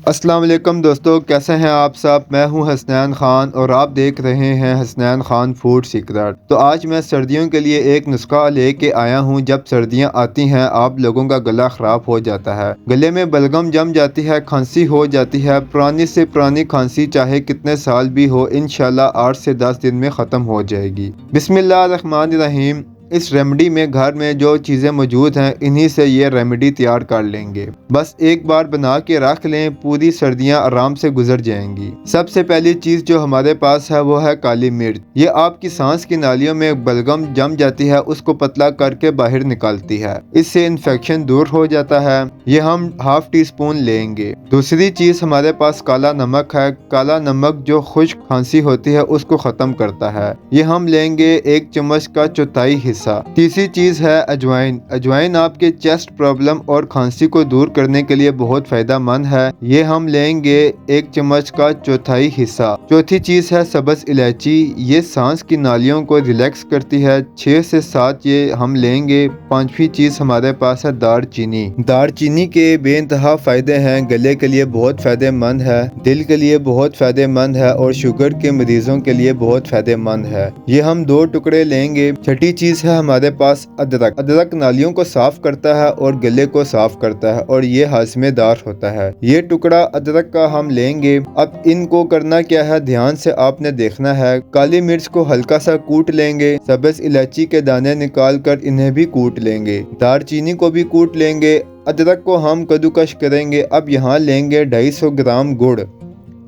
अस्सलाम वालेकुम दोस्तों, कैसे हैं आप सब। मैं हूं हसनैन खान और आप देख रहे हैं हसनैन खान फूड सीक्रेट। तो आज मैं सर्दियों के लिए एक नुस्खा लेके आया हूं। जब सर्दियां आती हैं आप लोगों का गला ख़राब हो जाता है, गले में बलगम जम जाती है, खांसी हो जाती है। पुरानी से पुरानी खांसी चाहे कितने साल भी हो, इंशाल्लाह 8 से 10 दिन में ख़त्म हो जाएगी। बिस्मिल्लाहिर्रहमानिर्रहीम। इस रेमेडी में घर में जो चीज़ें मौजूद हैं इन्हीं से ये रेमेडी तैयार कर लेंगे। बस एक बार बना के रख लें, पूरी सर्दियां आराम से गुजर जाएंगी। सबसे पहली चीज़ जो हमारे पास है वो है काली मिर्च। ये आपकी सांस की नालियों में बलगम जम जाती है, उसको पतला करके बाहर निकालती है। इससे इन्फेक्शन दूर हो जाता है। ये हम हाफ टी स्पून लेंगे। दूसरी चीज़ हमारे पास काला नमक है। काला नमक जो खुश्क खांसी होती है उसको ख़त्म करता है। ये हम लेंगे 1 चम्मच का चौथाई हिस्सा। तीसरी चीज है अजवाइन। अजवाइन आपके चेस्ट प्रॉब्लम और खांसी को दूर करने के लिए बहुत फायदेमंद है। ये हम लेंगे 1 चम्मच का चौथाई हिस्सा। चौथी चीज है सब्ज इलायची। ये सांस की नालियों को रिलैक्स करती है। 6 से 7 ये हम लेंगे। पांचवी चीज हमारे पास है दारचीनी। दारचीनी के बेइंतहा फायदे हैं। गले के लिए बहुत फायदेमंद है, दिल के लिए बहुत फायदेमंद है और शुगर के मरीजों के लिए बहुत फायदेमंद है। ये हम 2 टुकड़े लेंगे। छठी चीज है हमारे पास अदरक। अदरक नालियों को साफ करता है और गले को साफ करता है और ये हाजमेदार होता है। ये टुकड़ा अदरक का हम लेंगे। अब इनको करना क्या है, ध्यान से आपने देखना है। काली मिर्च को हल्का सा कूट लेंगे। सब्ज इलायची के दाने निकाल कर इन्हें भी कूट लेंगे। दारचीनी को भी कूट लेंगे। अदरक को हम कद्दूकश करेंगे। अब यहाँ लेंगे 250 ग्राम गुड़।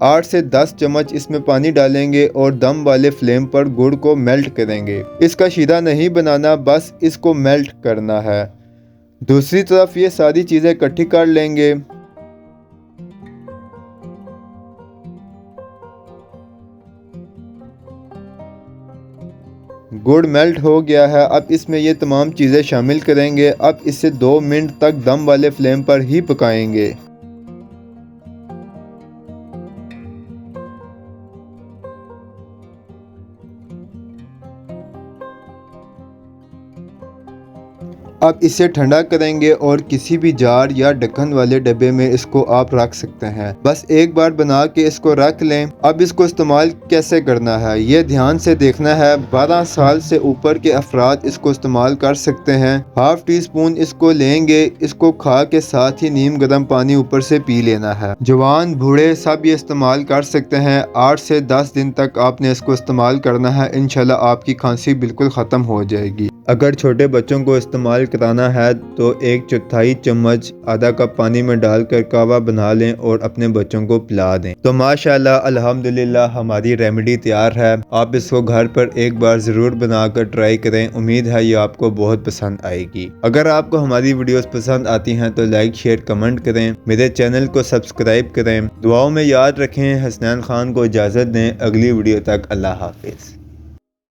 8 से 10 चम्मच इसमें पानी डालेंगे और दम वाले फ्लेम पर गुड़ को मेल्ट करेंगे। इसका शीरा नहीं बनाना, बस इसको मेल्ट करना है। दूसरी तरफ ये सारी चीज़ें इकट्ठी कर लेंगे। गुड़ मेल्ट हो गया है। अब इसमें ये तमाम चीज़ें शामिल करेंगे। अब इसे 2 मिनट तक दम वाले फ्लेम पर ही पकाएंगे। अब इसे ठंडा करेंगे और किसी भी जार या ढक्कन वाले डब्बे में इसको आप रख सकते हैं। बस एक बार बना के इसको रख लें। अब इसको इस्तेमाल कैसे करना है ये ध्यान से देखना है। 12 साल से ऊपर के अफराद इसको इस्तेमाल कर सकते हैं। हाफ टी स्पून इसको लेंगे। इसको खा के साथ ही नीम गर्म पानी ऊपर से पी लेना है। जवान बूढ़े सब ये इस्तेमाल कर सकते हैं। 8 से 10 दिन तक आपने इसको इस्तेमाल करना है। इंशाल्लाह आपकी खांसी बिल्कुल ख़त्म हो जाएगी। अगर छोटे बच्चों को इस्तेमाल कराना है तो 1/4 चम्मच आधा कप पानी में डालकर कावा बना लें और अपने बच्चों को पिला दें। तो माशाल्लाह अल्हम्दुलिल्लाह हमारी रेमेडी तैयार है। आप इसको घर पर एक बार ज़रूर बनाकर ट्राई करें। उम्मीद है ये आपको बहुत पसंद आएगी। अगर आपको हमारी वीडियोस पसंद आती हैं तो लाइक शेयर कमेंट करें। मेरे चैनल को सब्सक्राइब करें। दुआओं में याद रखें। हसनैन खान को इजाज़त दें। अगली वीडियो तक अल्लाह हाफिज़।